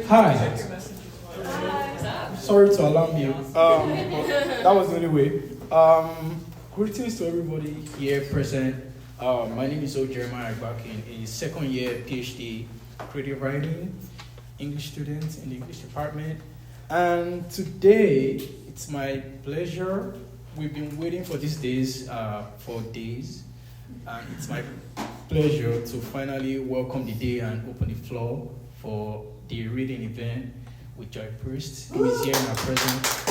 Hi. Sorry to alarm you. But that was the only way. Greetings to everybody here present. My name is O. Jeremiah Ibakin, a second year PhD creative writing English student in the English department. And today, it's my pleasure. We've been waiting for these days for days. And it's my pleasure to finally welcome the day and open the floor for the reading event with Joy Priest, who is here in our presence.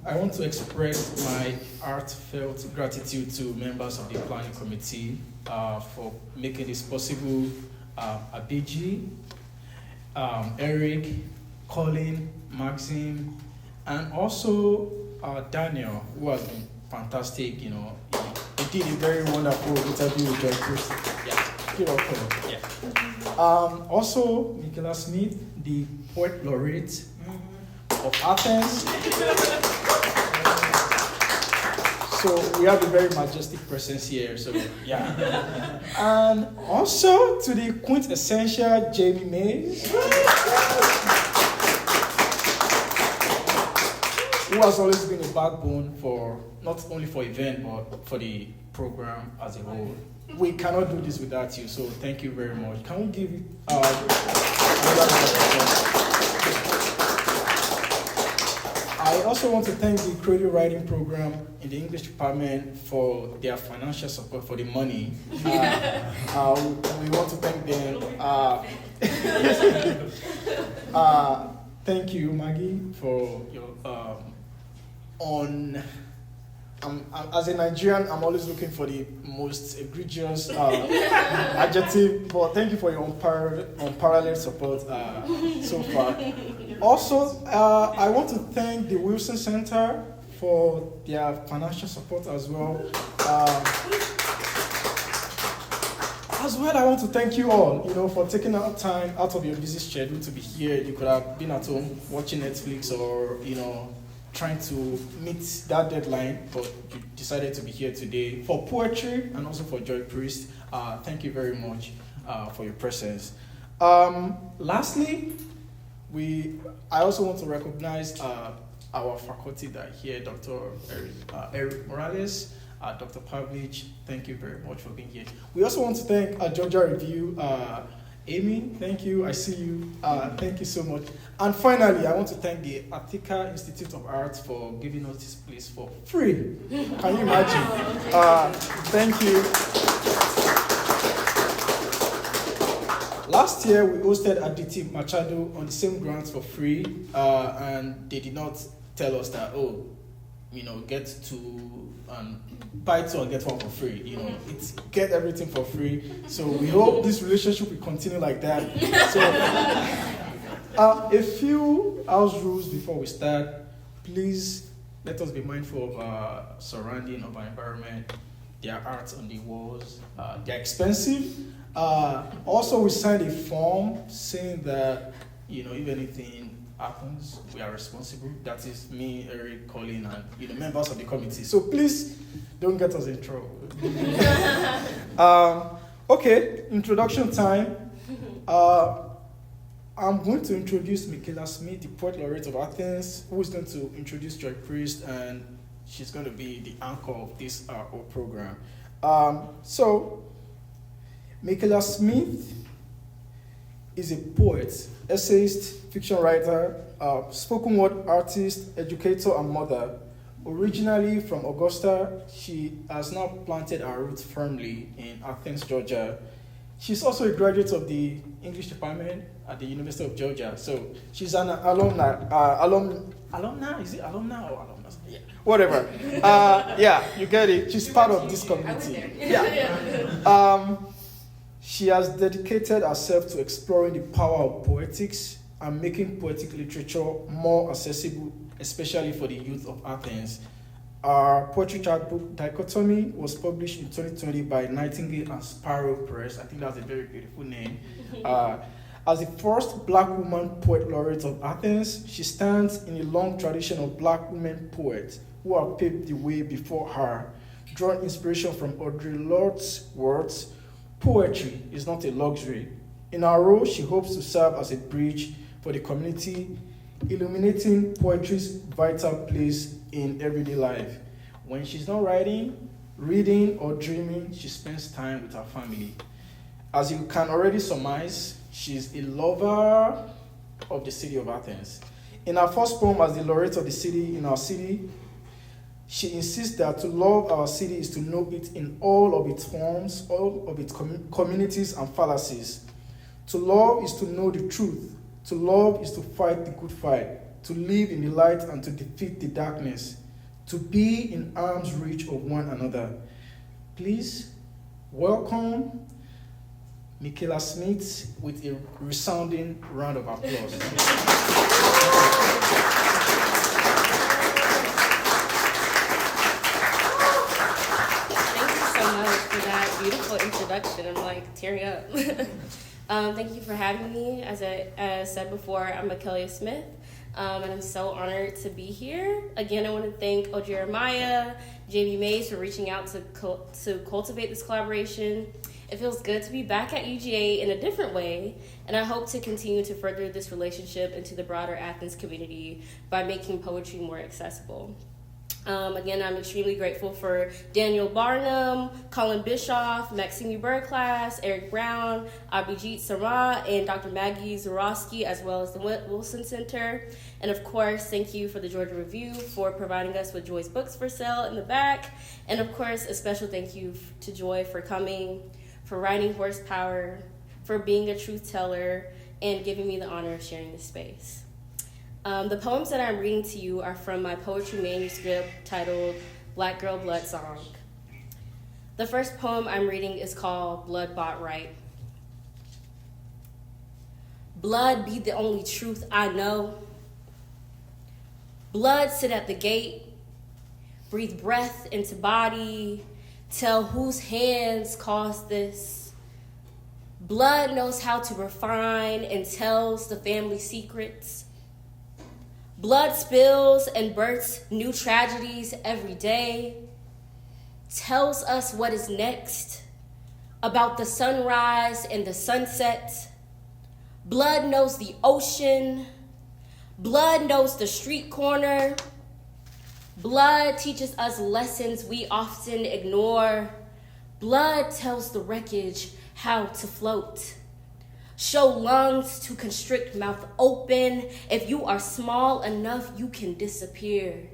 I want to express my heartfelt gratitude to members of the planning committee for making this possible. Abiji, Eric, Colin, Maxim, and also Daniel, who has been fantastic. He did a very wonderful interview with Joy Priest. Yeah, give up for him. Yeah. Also, Mikhayla Smith, the Poet Laureate of Athens. So we have a very majestic presence here. So yeah. And also to the quintessential Jamie Mays, who has always been a backbone for not only for event but for the program as a whole. We cannot do this without you. So thank you very much. Can we give it I also want to thank the creative writing program in the English department for their financial support for the money. We want to thank them. Thank you, Maggie, for your as a Nigerian, I'm always looking for the most egregious adjective, but thank you for your unparalleled support so far. Also, I want to thank the Wilson Center for their financial support as well. I want to thank you all, for taking out time out of your busy schedule to be here. You could have been at home watching Netflix or, trying to meet that deadline, but you decided to be here today for poetry and also for Joy Priest. Thank you very much for your presence. Lastly, I also want to recognize our faculty that are here, Dr. Eric Morales, Dr. Pavlich, thank you very much for being here. We also want to thank Georgia Review, Amy, thank you, I see you, thank you so much. And finally, I want to thank the Athica Institute of Arts for giving us this place for free. Can you imagine? Thank you. Last year, we hosted Aditi Machado on the same grounds for free, and they did not tell us that, get to buy two and get one for free. It's get everything for free. So we hope this relationship will continue like that. So a few house rules before we start. Please let us be mindful of our surrounding, of our environment. There are arts on the walls. They're expensive. Also, we signed a form saying that, if anything happens, we are responsible. That is me, Eric, Colin, and members of the committee. So please don't get us in trouble. Okay, introduction time. I'm going to introduce Mikhayla Smith, the Poet Laureate of Athens, who is going to introduce Joy Priest, and she's going to be the anchor of this whole program. So, Mikhayla Smith is a poet, essayist, fiction writer, spoken word artist, educator, and mother. Originally from Augusta, she has now planted her roots firmly in Athens, Georgia. She's also a graduate of the English department at the University of Georgia. So she's an alumna. Alumna? Is it alumna or alumnus? Yeah. Whatever. Yeah, you get it. She's part of this community. Yeah. She has dedicated herself to exploring the power of poetics and making poetic literature more accessible, especially for the youth of Athens. Our poetry chapbook, Dichotomy, was published in 2020 by Nightingale and Sparrow Press. I think that's a very beautiful name. As the first Black woman poet laureate of Athens, she stands in a long tradition of Black women poets who have paved the way before her, drawing inspiration from Audre Lorde's words, Poetry is not a luxury. In her role, she hopes to serve as a bridge for the community, illuminating poetry's vital place in everyday life. When she's not writing, reading, or dreaming, she spends time with her family. As you can already surmise, she's a lover of the city of Athens. In her first poem as the laureate of the city in our city, she insists that to love our city is to know it in all of its forms, all of its communities and fallacies. To love is to know the truth. To love is to fight the good fight, to live in the light and to defeat the darkness, to be in arm's reach of one another. Please welcome Mikhayla Smith with a resounding round of applause. For that beautiful introduction. I'm like tearing up. Thank you for having me. As I said before, I'm Mikhayla Smith, and I'm so honored to be here. Again, I want to thank Jeremiah, Jamie Mays for reaching out to cultivate this collaboration. It feels good to be back at UGA in a different way, and I hope to continue to further this relationship into the broader Athens community by making poetry more accessible. Again, I'm extremely grateful for Daniel Barnum, Colin Bischoff, Maxine Burr-Class, Eric Brown, Abhijit Sarma, and Dr. Maggie Zorowski, as well as the Wilson Center. And of course, thank you for the Georgia Review for providing us with Joy's books for sale in the back. And of course, a special thank you to Joy for coming, for writing Horsepower, for being a truth teller, and giving me the honor of sharing this space. The poems that I'm reading to you are from my poetry manuscript titled Black Girl Blood Song. The first poem I'm reading is called Blood Bought Right. Blood be the only truth I know. Blood sit at the gate, breathe breath into body, tell whose hands caused this. Blood knows how to refine and tells the family secrets. Blood spills and births new tragedies every day, tells us what is next, about the sunrise and the sunset. Blood knows the ocean, blood knows the street corner. Blood teaches us lessons we often ignore. Blood tells the wreckage how to float. Show lungs to constrict, mouth open. If you are small enough, you can disappear.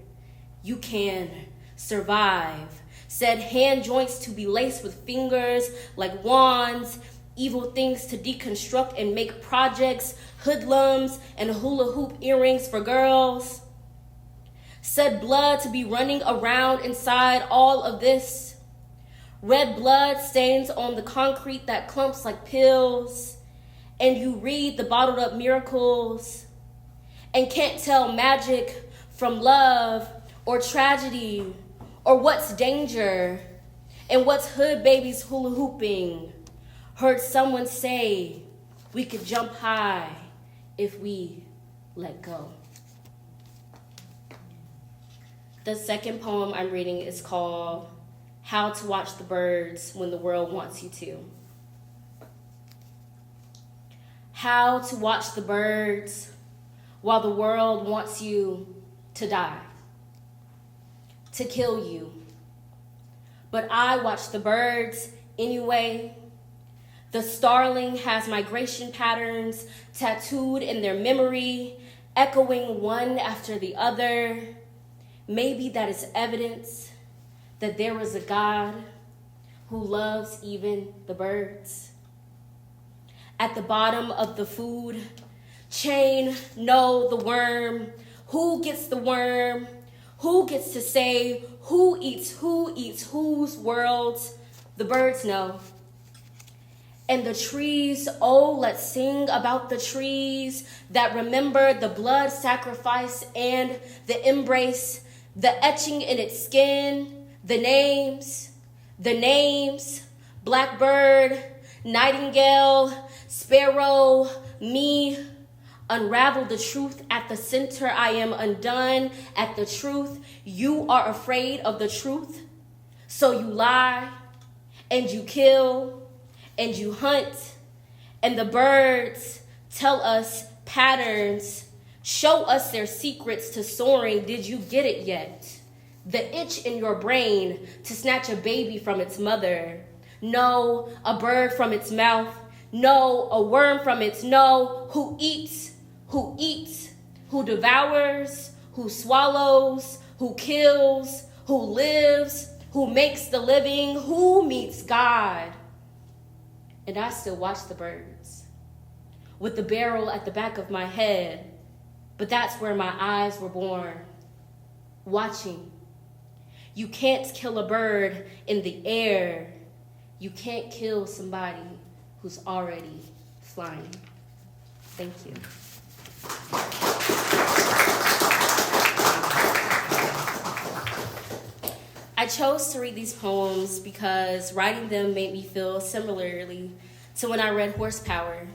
You can survive. Said hand joints to be laced with fingers like wands. Evil things to deconstruct and make projects, hoodlums, and hula hoop earrings for girls. Said blood to be running around inside all of this. Red blood stains on the concrete that clumps like pills. And you read the bottled up miracles and can't tell magic from love or tragedy or what's danger and what's hood babies hula hooping. Heard someone say we could jump high if we let go. The second poem I'm reading is called How to Watch the Birds When the World Wants You to. How to watch the birds while the world wants you to die, to kill you. But I watch the birds anyway. The starling has migration patterns tattooed in their memory, echoing one after the other. Maybe that is evidence that there is a God who loves even the birds. At the bottom of the food chain, know the worm. Who gets the worm? Who gets to say who eats whose worlds? The birds know. And the trees, oh, let's sing about the trees that remember the blood sacrifice and the embrace, the etching in its skin, the names, blackbird, nightingale, sparrow, me. Unravel the truth at the center. I am undone at the truth. You are afraid of the truth. So you lie and you kill and you hunt, and the birds tell us patterns, show us their secrets to soaring. Did you get it yet? The itch in your brain to snatch a baby from its mother. No, a bird from its mouth. No, a worm from its no. Who eats, who devours, who swallows, who kills, who lives, who makes the living, who meets God. And I still watch the birds with the barrel at the back of my head, but that's where my eyes were born, watching. You can't kill a bird in the air. You can't kill somebody who's already flying. Thank you. I chose to read these poems because writing them made me feel similarly to when I read Horsepower.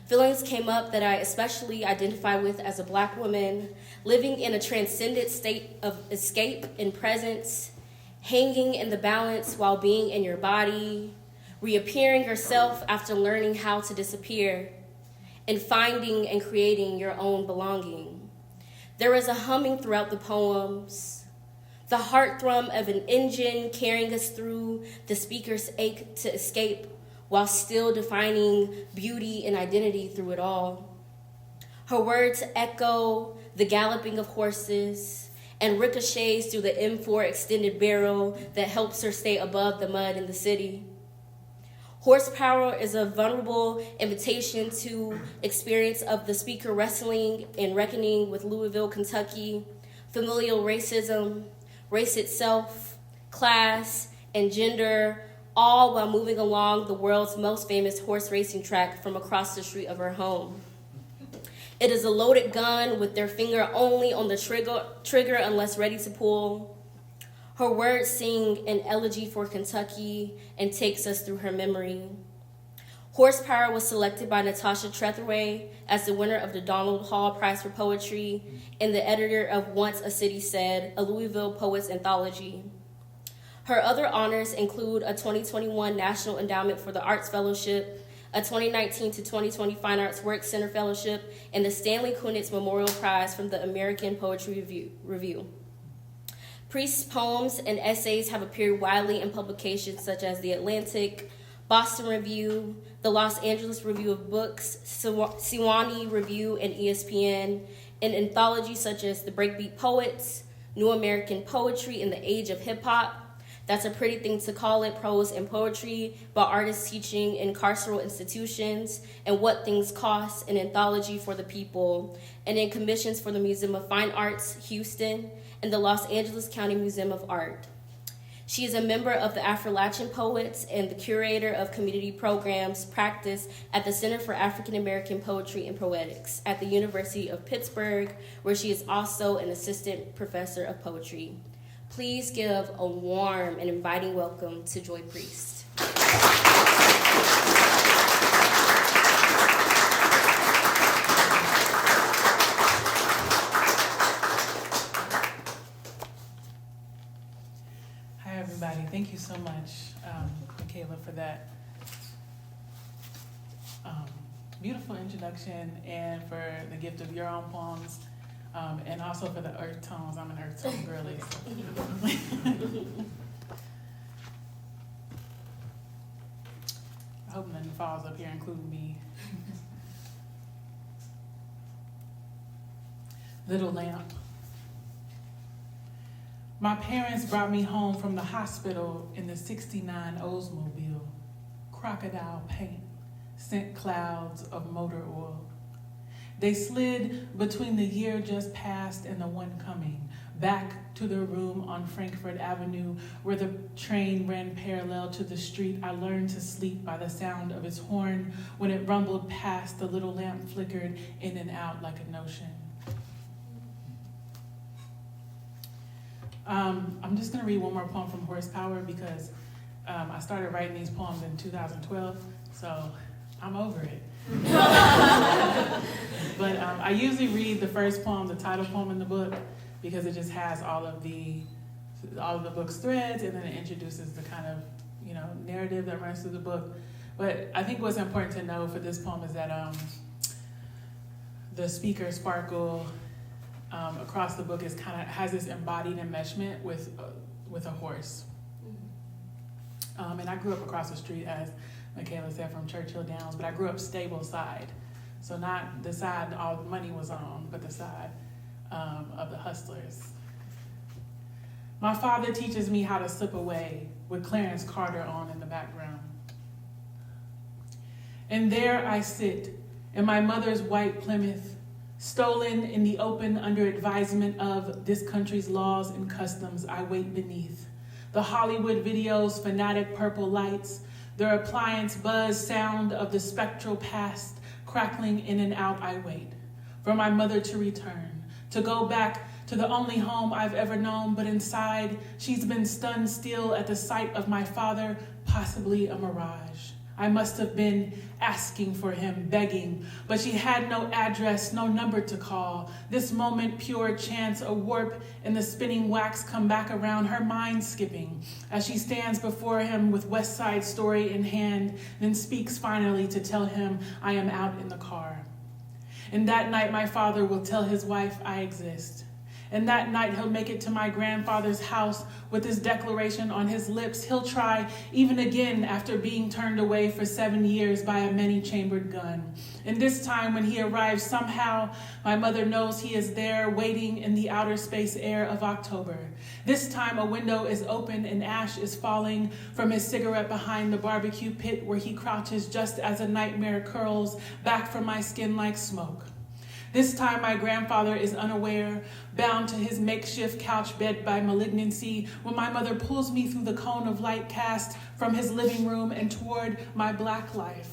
Feelings came up that I especially identify with as a Black woman, living in a transcendent state of escape and presence, hanging in the balance while being in your body, reappearing yourself after learning how to disappear, and finding and creating your own belonging. There is a humming throughout the poems, the heartthrum of an engine carrying us through the speaker's ache to escape while still defining beauty and identity through it all. Her words echo the galloping of horses and ricochets through the M4 extended barrel that helps her stay above the mud in the city. Horsepower is a vulnerable invitation to experience of the speaker wrestling and reckoning with Louisville, Kentucky, familial racism, race itself, class, and gender, all while moving along the world's most famous horse racing track from across the street of her home. It is a loaded gun with their finger only on the trigger unless ready to pull. Her words sing an elegy for Kentucky and takes us through her memory. Horsepower was selected by Natasha Trethewey as the winner of the Donald Hall Prize for Poetry and the editor of Once a City Said, a Louisville Poets Anthology. Her other honors include a 2021 National Endowment for the Arts Fellowship, a 2019 to 2020 Fine Arts Work Center Fellowship, and the Stanley Kunitz Memorial Prize from the American Poetry Review. Priest's poems and essays have appeared widely in publications such as The Atlantic, Boston Review, the Los Angeles Review of Books, Sewanee Review, and ESPN, in anthologies such as The Breakbeat Poets, New American Poetry in the Age of Hip Hop, That's a Pretty Thing to Call It, Prose and Poetry, by artists teaching in carceral institutions, and What Things Cost, an anthology for the people, and in commissions for the Museum of Fine Arts, Houston, and the Los Angeles County Museum of Art. She is a member of the Affrilachian Poets and the Curator of Community Programs practice at the Center for African American Poetry and Poetics at the University of Pittsburgh, where she is also an assistant professor of poetry. Please give a warm and inviting welcome to Joy Priest. Everybody, thank you so much, Mikhayla, for that beautiful introduction and for the gift of your own poems, and also for the earth tones. I'm an earth tone girly. So. I hope nothing falls up here, including me. Little Lamp. My parents brought me home from the hospital in the '69 Oldsmobile. Crocodile paint, scent clouds of motor oil. They slid between the year just passed and the one coming, back to their room on Frankfurt Avenue, where the train ran parallel to the street. I learned to sleep by the sound of its horn. When it rumbled past, the little lamp flickered in and out like a notion. I'm just going to read one more poem from Horsepower because I started writing these poems in 2012, so I'm over it. But I usually read the first poem, the title poem in the book, because it just has all of the book's threads, and then it introduces the kind of narrative that runs through the book. But I think what's important to know for this poem is that the speaker sparkle across the book is has this embodied enmeshment with a horse. And I grew up across the street, as Mikhayla said, from Churchill Downs, but I grew up stable side. So not the side all the money was on, but the side of the hustlers. My father teaches me how to slip away with Clarence Carter on in the background. And there I sit in my mother's white Plymouth, stolen in the open under advisement of this country's laws and customs. I wait beneath the Hollywood videos, fanatic purple lights, their appliance buzz sound of the spectral past crackling in and out. I wait for my mother to return, to go back to the only home I've ever known, but inside she's been stunned still at the sight of my father, possibly a mirage. I must have been asking for him, begging, but she had no address, no number to call. This moment, pure chance, a warp in the spinning wax come back around, her mind skipping as she stands before him with West Side Story in hand, then speaks finally to tell him I am out in the car. And that night, my father will tell his wife I exist. And that night he'll make it to my grandfather's house with this declaration on his lips. He'll try even again after being turned away for 7 years by a many-chambered gun. And this time when he arrives, somehow my mother knows he is there waiting in the outer space air of October. This time a window is open and ash is falling from his cigarette behind the barbecue pit where he crouches just as a nightmare curls back from my skin like smoke. This time my grandfather is unaware, bound to his makeshift couch bed by malignancy, when my mother pulls me through the cone of light cast from his living room and toward my black life.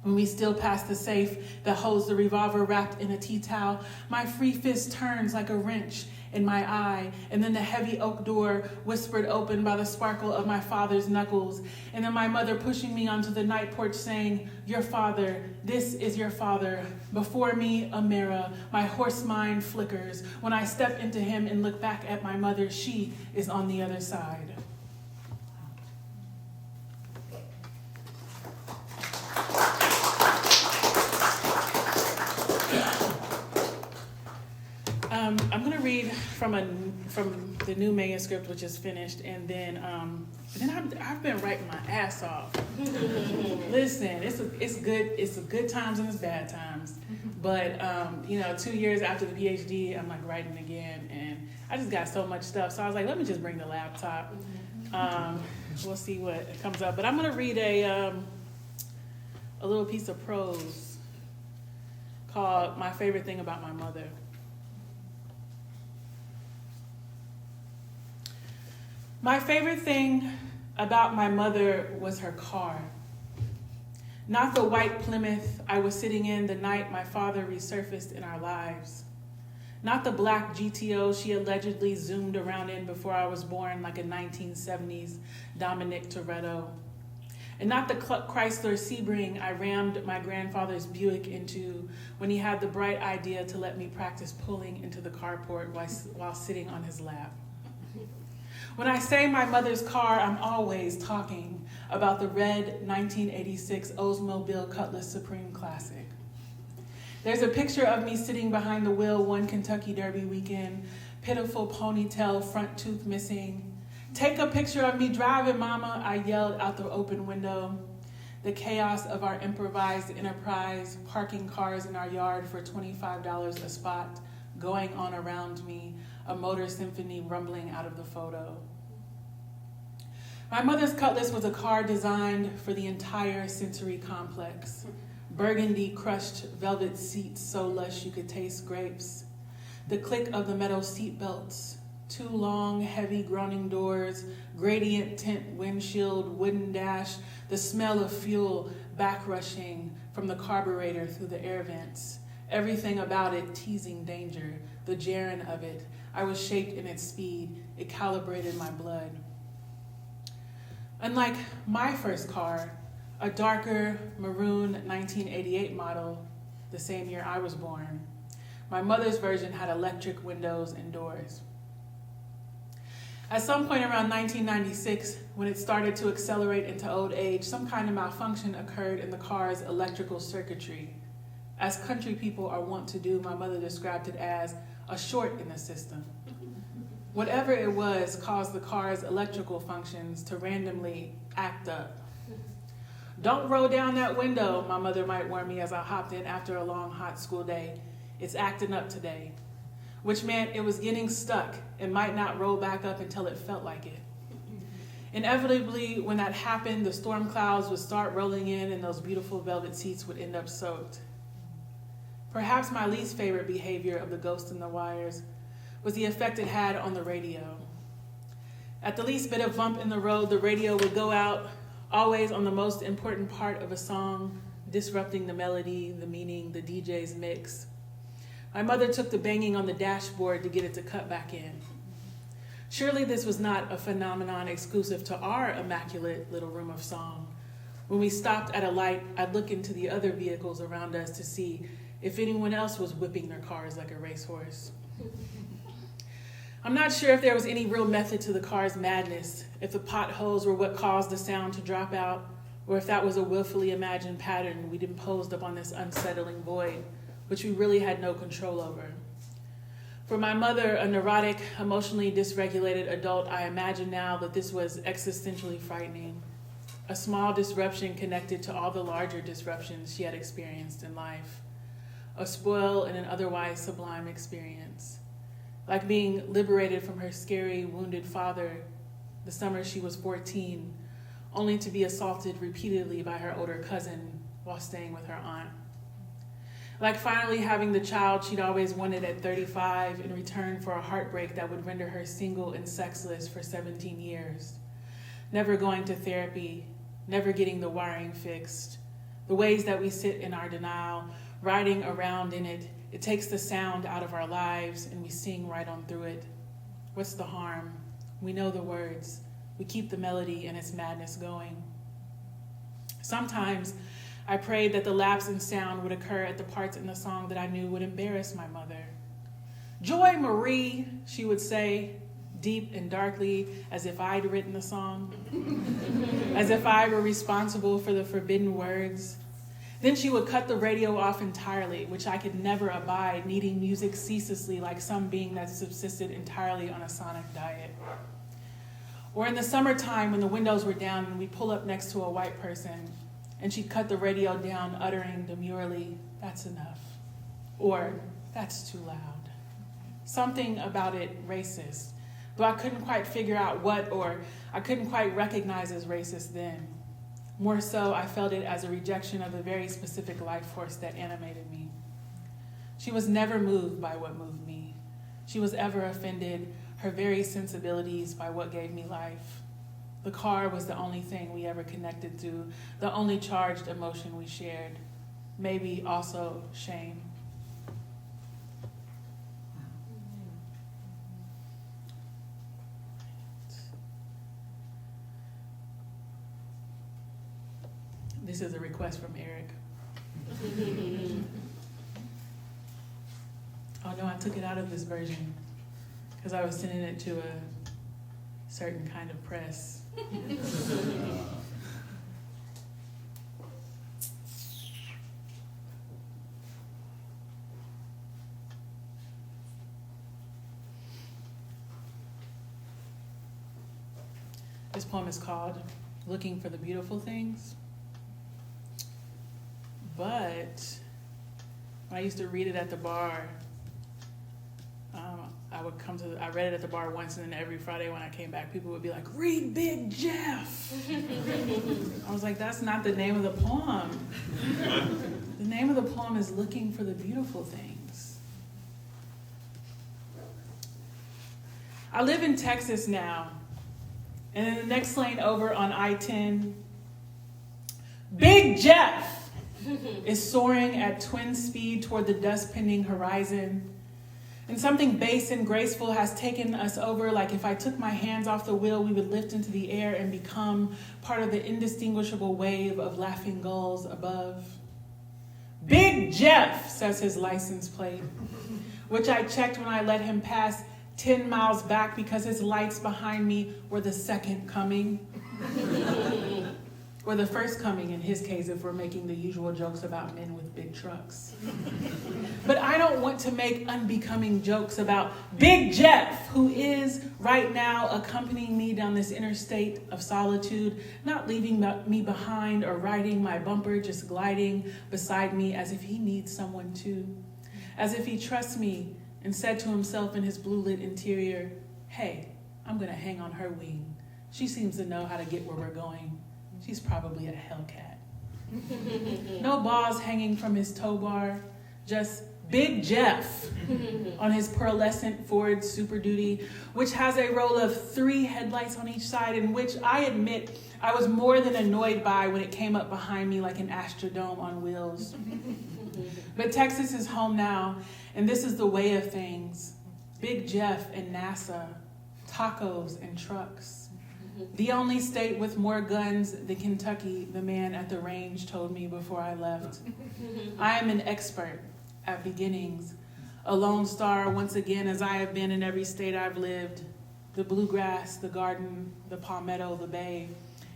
When we still pass the safe that holds the revolver wrapped in a tea towel, my free fist turns like a wrench in my eye, and then the heavy oak door whispered open by the sparkle of my father's knuckles, and then my mother pushing me onto the night porch saying, "Your father, this is your father." Before me, a mirror, my horse mind flickers. When I step into him and look back at my mother, she is on the other side. I'm going to read from the new manuscript, which is finished, and then I've been writing my ass off. Listen, it's good. It's good times and it's bad times. But 2 years after the PhD, I'm like writing again, and I just got so much stuff. So I was like, let me just bring the laptop. We'll see what comes up. But I'm going to read a little piece of prose called "My Favorite Thing About My Mother." My favorite thing about my mother was her car. Not the white Plymouth I was sitting in the night my father resurfaced in our lives. Not the black GTO she allegedly zoomed around in before I was born like a 1970s Dominic Toretto. And not the Chrysler Sebring I rammed my grandfather's Buick into when he had the bright idea to let me practice pulling into the carport while sitting on his lap. When I say my mother's car, I'm always talking about the red 1986 Oldsmobile Cutlass Supreme Classic. There's a picture of me sitting behind the wheel one Kentucky Derby weekend, pitiful ponytail, front tooth missing. "Take a picture of me driving, Mama," I yelled out the open window. The chaos of our improvised enterprise, parking cars in our yard for $25 a spot, going on around me, a motor symphony rumbling out of the photo. My mother's Cutlass was a car designed for the entire sensory complex. Burgundy crushed velvet seats so lush you could taste grapes. The click of the metal seat belts. 2 long, heavy groaning doors, gradient tint windshield, wooden dash, the smell of fuel back rushing from the carburetor through the air vents. Everything about it teasing danger, the gerund of it. I was shaped in its speed. It calibrated my blood. Unlike my first car, a darker maroon 1988 model, the same year I was born, my mother's version had electric windows and doors. At some point around 1996, when it started to accelerate into old age, some kind of malfunction occurred in the car's electrical circuitry. As country people are wont to do, my mother described it as a short in the system. Whatever it was caused the car's electrical functions to randomly act up. "Don't roll down that window," my mother might warn me as I hopped in after a long, hot school day. "It's acting up today," which meant it was getting stuck and might not roll back up until it felt like it. Inevitably, when that happened, the storm clouds would start rolling in and those beautiful velvet seats would end up soaked. Perhaps my least favorite behavior of the ghost in the wires was the effect it had on the radio. At the least bit of bump in the road, the radio would go out, always on the most important part of a song, disrupting the melody, the meaning, the DJ's mix. My mother took the banging on the dashboard to get it to cut back in. Surely this was not a phenomenon exclusive to our immaculate little room of song. When we stopped at a light, I'd look into the other vehicles around us to see if anyone else was whipping their cars like a racehorse. I'm not sure if there was any real method to the car's madness, if the potholes were what caused the sound to drop out, or if that was a willfully imagined pattern we'd imposed upon this unsettling void, which we really had no control over. For my mother, a neurotic, emotionally dysregulated adult, I imagine now that this was existentially frightening, a small disruption connected to all the larger disruptions she had experienced in life, a spoil in an otherwise sublime experience. Like being liberated from her scary, wounded father the summer she was 14, only to be assaulted repeatedly by her older cousin while staying with her aunt. Like finally having the child she'd always wanted at 35 in return for a heartbreak that would render her single and sexless for 17 years. Never going to therapy, never getting the wiring fixed. The ways that we sit in our denial, riding around in it, it takes the sound out of our lives and we sing right on through it. What's the harm? We know the words. We keep the melody and its madness going. Sometimes I prayed that the lapse in sound would occur at the parts in the song that I knew would embarrass my mother. "Joy Marie," she would say, deep and darkly, as if I'd written the song, as if I were responsible for the forbidden words. Then she would cut the radio off entirely, which I could never abide, needing music ceaselessly like some being that subsisted entirely on a sonic diet. Or in the summertime when the windows were down and we pull up next to a white person, and she'd cut the radio down, uttering demurely, "That's enough," or "That's too loud." Something about it racist, though I couldn't quite figure out what, or I couldn't quite recognize as racist then. More so, I felt it as a rejection of the very specific life force that animated me. She was never moved by what moved me. She was ever offended, her very sensibilities, by what gave me life. The car was the only thing we ever connected to, the only charged emotion we shared. Maybe also shame. This is a request from Eric. Oh no, I took it out of this version because I was sending it to a certain kind of press. This poem is called "Looking for the Beautiful Things." But when I used to read it at the bar, I read it at the bar once, and then every Friday when I came back, people would be like, "Read Big Jeff." I was like, that's not the name of the poem. The name of the poem is "Looking for the Beautiful Things." I live in Texas now, and in the next lane over on I-10, Big Jeff is soaring at twin speed toward the dust-pending horizon. And something base and graceful has taken us over, like if I took my hands off the wheel, we would lift into the air and become part of the indistinguishable wave of laughing gulls above. "Big Jeff," says his license plate, which I checked when I let him pass, 10 miles back because his lights behind me were the second coming. Or the first coming in his case, if we're making the usual jokes about men with big trucks. But I don't want to make unbecoming jokes about Big Jeff, who is right now accompanying me down this interstate of solitude, not leaving me behind or riding my bumper, just gliding beside me as if he needs someone too. As if he trusts me and said to himself in his blue-lit interior, hey, I'm gonna hang on her wing. She seems to know how to get where we're going. She's probably a Hellcat. No balls hanging from his tow bar, just Big Jeff on his pearlescent Ford Super Duty, which has a row of 3 headlights on each side, and which I admit I was more than annoyed by when it came up behind me like an Astrodome on wheels. But Texas is home now, and this is the way of things. Big Jeff and NASA, tacos and trucks. The only state with more guns than Kentucky, the man at the range told me before I left. I am an expert at beginnings, a lone star once again as I have been in every state I've lived, the bluegrass, the garden, the palmetto, the bay,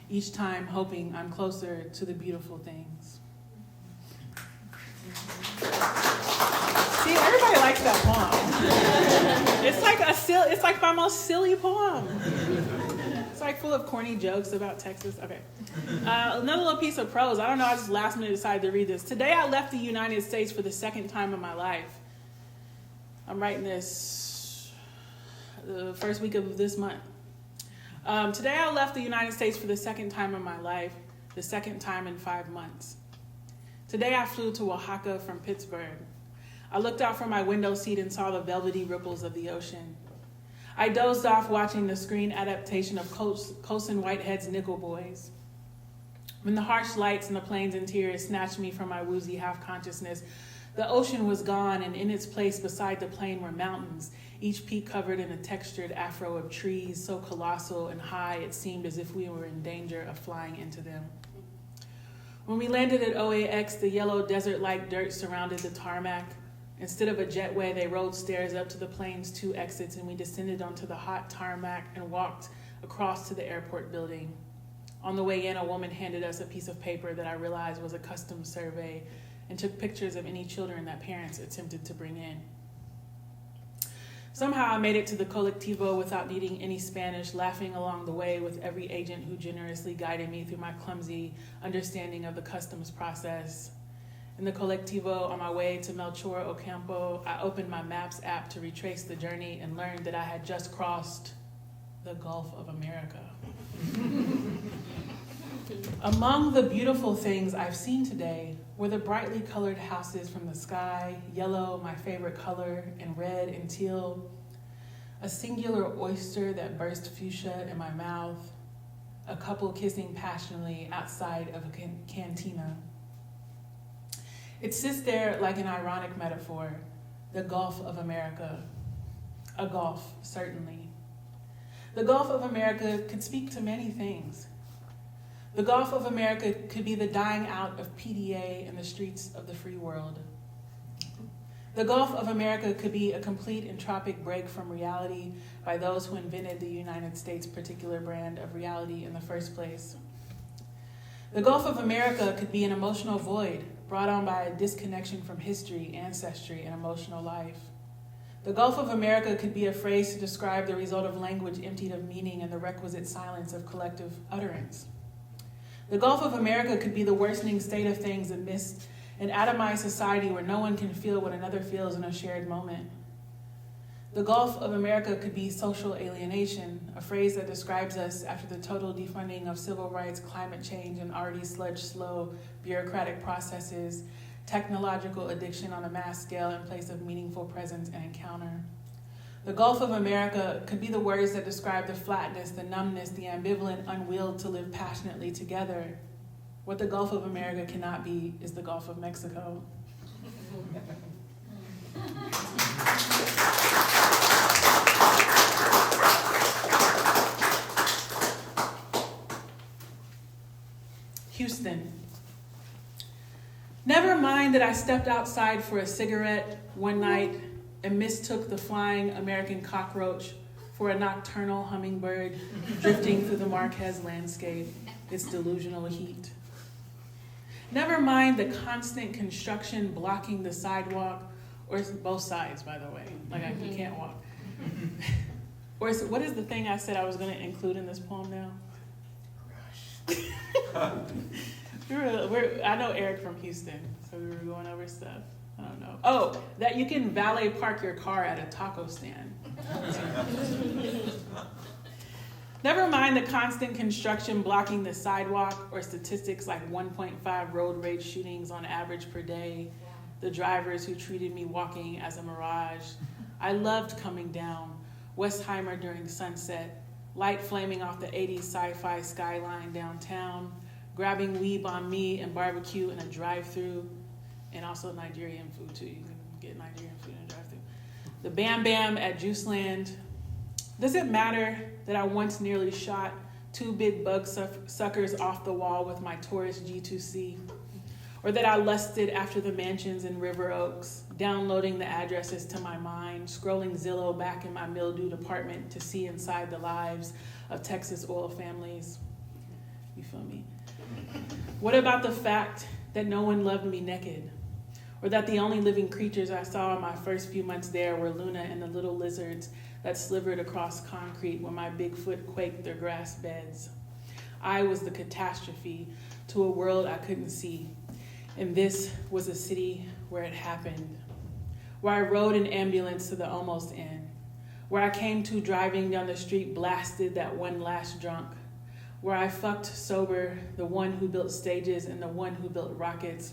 each time hoping I'm closer to the beautiful things. See, everybody likes that poem. It's like my most silly poem. It's like full of corny jokes about Texas. Okay. Another little piece of prose. I don't know, I just last minute decided to read this. Today I left the United States for the second time in my life. I'm writing this the first week of this month. Today I left the United States for the second time in my life, the second time in 5 months. Today I flew to Oaxaca from Pittsburgh. I looked out from my window seat and saw the velvety ripples of the ocean. I dozed off watching the screen adaptation of Colson Whitehead's Nickel Boys. When the harsh lights in the plane's interior snatched me from my woozy half-consciousness, the ocean was gone, and in its place beside the plane were mountains, each peak covered in a textured afro of trees so colossal and high it seemed as if we were in danger of flying into them. When we landed at OAX, the yellow desert-like dirt surrounded the tarmac. Instead of a jetway, they rode stairs up to the plane's 2 exits, and we descended onto the hot tarmac and walked across to the airport building. On the way in, a woman handed us a piece of paper that I realized was a customs survey and took pictures of any children that parents attempted to bring in. Somehow I made it to the colectivo without needing any Spanish, laughing along the way with every agent who generously guided me through my clumsy understanding of the customs process. In the colectivo on my way to Melchor Ocampo, I opened my Maps app to retrace the journey and learned that I had just crossed the Gulf of America. Among the beautiful things I've seen today were the brightly colored houses from the sky, yellow, my favorite color, and red and teal, a singular oyster that burst fuchsia in my mouth, a couple kissing passionately outside of a cantina. It sits there like an ironic metaphor, the Gulf of America. A gulf, certainly. The Gulf of America could speak to many things. The Gulf of America could be the dying out of PDA in the streets of the free world. The Gulf of America could be a complete entropic break from reality by those who invented the United States' particular brand of reality in the first place. The Gulf of America could be an emotional void brought on by a disconnection from history, ancestry, and emotional life. The Gulf of America could be a phrase to describe the result of language emptied of meaning and the requisite silence of collective utterance. The Gulf of America could be the worsening state of things amidst an atomized society where no one can feel what another feels in a shared moment. The Gulf of America could be social alienation, a phrase that describes us after the total defunding of civil rights, climate change, and already sludge-slow bureaucratic processes, technological addiction on a mass scale in place of meaningful presence and encounter. The Gulf of America could be the words that describe the flatness, the numbness, the ambivalent unwill to live passionately together. What the Gulf of America cannot be is the Gulf of Mexico. Houston. Never mind that I stepped outside for a cigarette one night and mistook the flying American cockroach for a nocturnal hummingbird drifting through the Marquez landscape, its delusional heat. Never mind the constant construction blocking the sidewalk, or both sides, by the way, like you can't walk. Or what is the thing I said I was going to include in this poem now? I know Eric from Houston, so we were going over stuff. I don't know. Oh, that you can valet park your car at a taco stand. Never mind the constant construction blocking the sidewalk, or statistics like 1.5 road rage shootings on average per day, the drivers who treated me walking as a mirage. I loved coming down Westheimer during sunset, light flaming off the 80s sci-fi skyline downtown, grabbing weeb on me and barbecue in a drive-thru, and also Nigerian food too. You can get Nigerian food in a drive-thru. The Bam Bam at Juiceland. Does it matter that I once nearly shot 2 big bug suckers off the wall with my Taurus G2C? Or that I lusted after the mansions in River Oaks, downloading the addresses to my mind, scrolling Zillow back in my mildewed apartment to see inside the lives of Texas oil families? You feel me? What about the fact that no one loved me naked? Or that the only living creatures I saw in my first few months there were Luna and the little lizards that slivered across concrete where my big foot quaked their grass beds? I was the catastrophe to a world I couldn't see. And this was a city where it happened, where I rode an ambulance to the almost end, where I came to driving down the street blasted that one last drunk, where I fucked sober the one who built stages and the one who built rockets.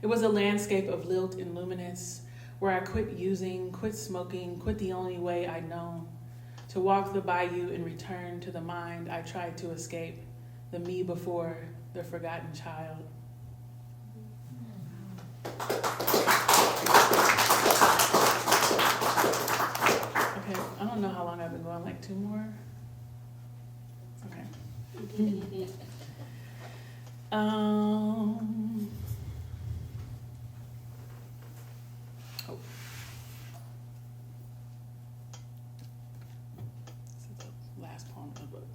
It was a landscape of lilt and luminous, where I quit using, quit smoking, quit the only way I'd known, to walk the bayou and return to the mind I tried to escape, the me before the forgotten child. Okay, I don't know how long I've been going, like 2 more? Okay. Oh. This is the last poem of the book.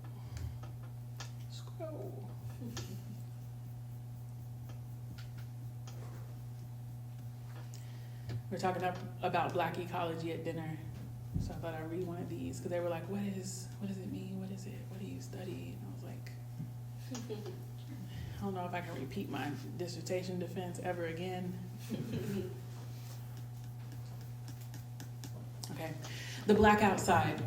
Scroll. We're talking about Black ecology at dinner, so I thought I'd read one of these because they were like, "What does it mean? What is it? What do you study?" And I was like, I don't know if I can repeat my dissertation defense ever again. Okay, the Black outside.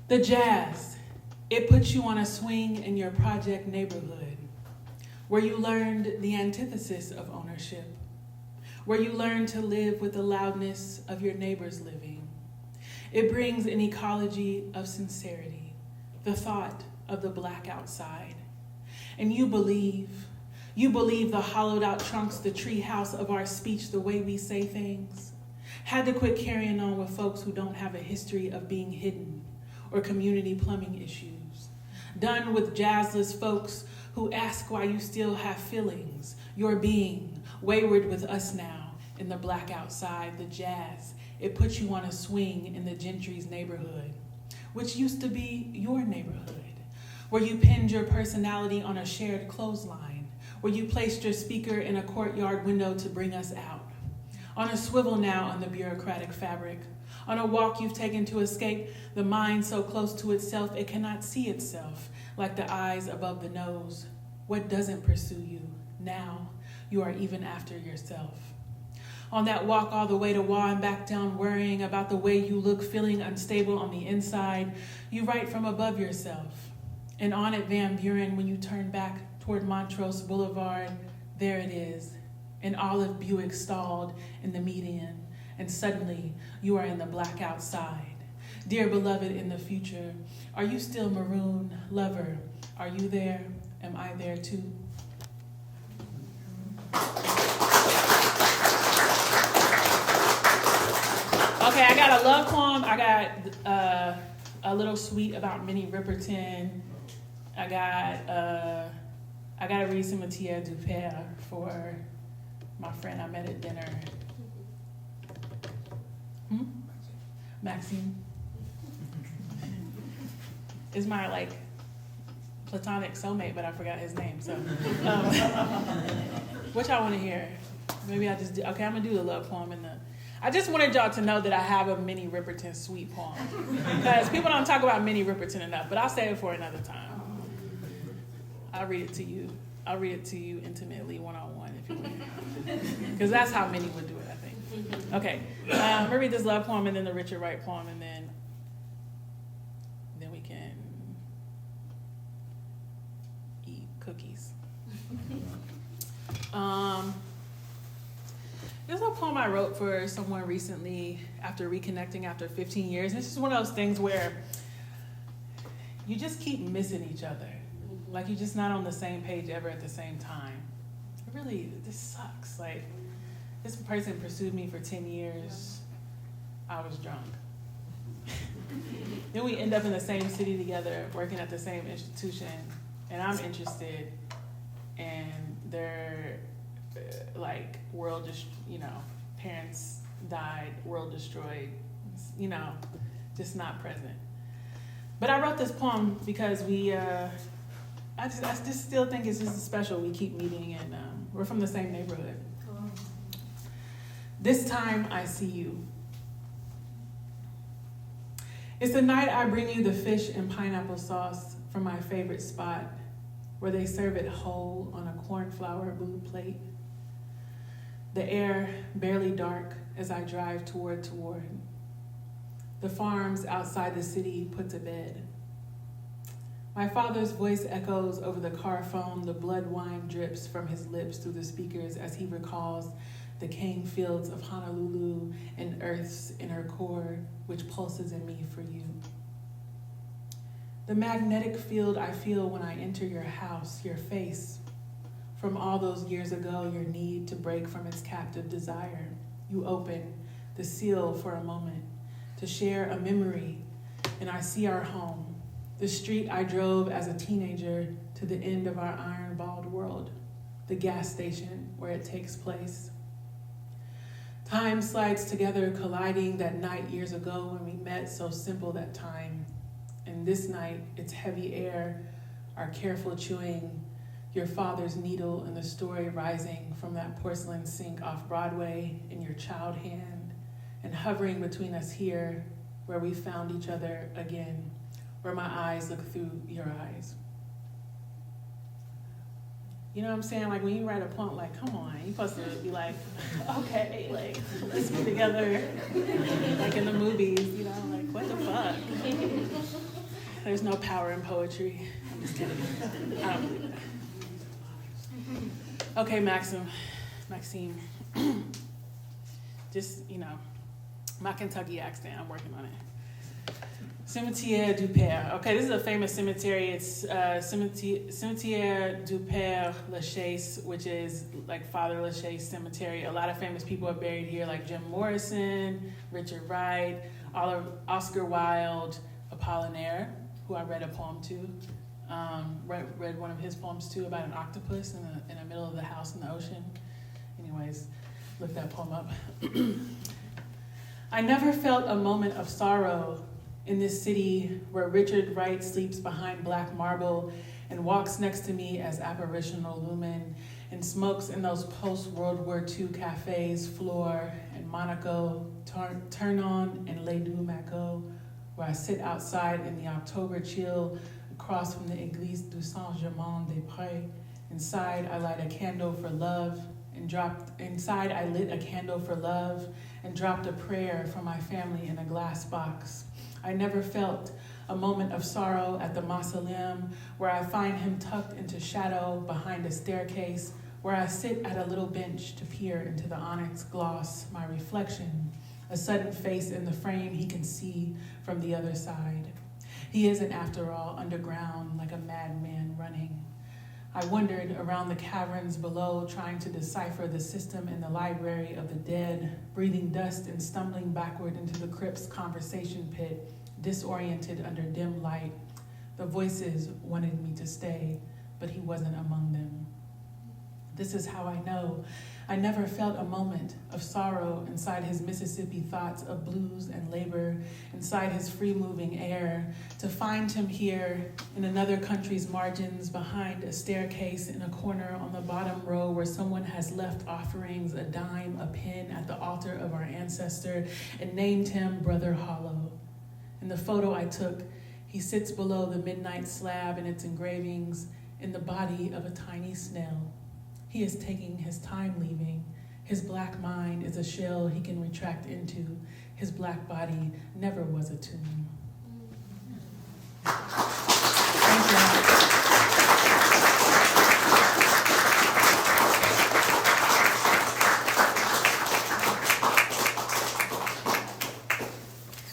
The jazz, it puts you on a swing in your project neighborhood, where you learned the antithesis of ownership, where you learn to live with the loudness of your neighbor's living. It brings an ecology of sincerity, the thought of the Black outside. And you believe the hollowed out trunks, the tree house of our speech, the way we say things. Had to quit carrying on with folks who don't have a history of being hidden or community plumbing issues. Done with jazzless folks who ask why you still have feelings, your being, wayward with us now in the Black outside, the jazz. It puts you on a swing in the gentry's neighborhood, which used to be your neighborhood, where you pinned your personality on a shared clothesline, where you placed your speaker in a courtyard window to bring us out, on a swivel now on the bureaucratic fabric, on a walk you've taken to escape the mind so close to itself it cannot see itself, like the eyes above the nose. What doesn't pursue you? Now you are even after yourself. On that walk all the way to Wa and back down, worrying about the way you look, feeling unstable on the inside, you write from above yourself. And on at Van Buren, when you turn back toward Montrose Boulevard, there it is, an olive Buick stalled in the median, and suddenly you are in the Black outside. Dear beloved in the future, are you still maroon? Lover, are you there? Am I there too? Okay, I got a love poem. I got a little suite about Minnie Riperton. I I gotta read Cimetière du Père for my friend I met at dinner. Maxime. Is my like platonic soulmate, but I forgot his name. So, what y'all want to hear? Maybe I just do. Okay, I'm gonna do the love poem and the. I just wanted y'all to know that I have a Minnie Riperton suite poem because people don't talk about Minnie Riperton enough. But I'll save it for another time. I'll read it to you. I'll read it to you intimately, one-on-one, if you want. Because that's how Minnie would do it, I think. Okay, I'm gonna read this love poem and then the Richard Wright poem, and then we can eat cookies. This is a poem I wrote for someone recently after reconnecting after 15 years. This is one of those things where you just keep missing each other. Like you're just not on the same page ever at the same time. This sucks. Like, this person pursued me for 10 years. I was drunk. Then we end up in the same city together, working at the same institution, and I'm interested, and they're like world just, parents died, world destroyed, just not present. But I wrote this poem because I just still think it's just special. We keep meeting, and we're from the same neighborhood. This time I see you. It's the night I bring you the fish and pineapple sauce from my favorite spot, where they serve it whole on a cornflower blue plate. The air barely dark as I drive toward. The farms outside the city put to bed. My father's voice echoes over the car phone. The blood wine drips from his lips through the speakers as he recalls the cane fields of Honolulu and Earth's inner core, which pulses in me for you. The magnetic field I feel when I enter your house, your face. From all those years ago, your need to break from its captive desire. You open the seal for a moment to share a memory, and I see our home, the street I drove as a teenager to the end of our iron-balled world, the gas station where it takes place. Time slides together, colliding that night years ago when we met, so simple that time. And this night, it's heavy air, our careful chewing, your father's needle and the story rising from that porcelain sink off Broadway in your child hand, and hovering between us here, where we found each other again, where my eyes look through your eyes. You know what I'm saying? Like when you write a poem, like, come on, you're supposed to be like, okay, like, let's be together. Like in the movies, like, what the fuck? There's no power in poetry. I'm just kidding. I don't believe that. Okay, Maxime. Just, my Kentucky accent, I'm working on it. Cimetière du Père. Okay, this is a famous cemetery. It's Cimetière du Père Lachaise, which is like Father Lachaise Cemetery. A lot of famous people are buried here, like Jim Morrison, Richard Wright, Oscar Wilde, Apollinaire, who I read a poem to. Read one of his poems too about an octopus in the middle of the house in the ocean. Anyways, look that poem up. I never felt a moment of sorrow in this city where Richard Wright sleeps behind black marble and walks next to me as apparitional lumen and smokes in those post-World War II cafes, Flore and Monaco, Turn On and Les Deux Macots, where I sit outside in the October chill across from the Église du Saint-Germain-des-Prés. Inside, I lit a candle for love and dropped a prayer for my family in a glass box. I never felt a moment of sorrow at the mausoleum, where I find him tucked into shadow behind a staircase, where I sit at a little bench to peer into the onyx gloss, my reflection, a sudden face in the frame he can see from the other side. He isn't, after all, underground like a madman running. I wandered around the caverns below, trying to decipher the system in the library of the dead, breathing dust and stumbling backward into the crypt's conversation pit, disoriented under dim light. The voices wanted me to stay, but he wasn't among them. This is how I know. I never felt a moment of sorrow inside his Mississippi thoughts of blues and labor, inside his free-moving air, to find him here in another country's margins, behind a staircase in a corner on the bottom row where someone has left offerings, a dime, a pin at the altar of our ancestor, and named him Brother Hollow. In the photo I took, he sits below the midnight slab and its engravings in the body of a tiny snail. He is taking his time leaving. His black mind is a shell he can retract into. His black body never was a tomb.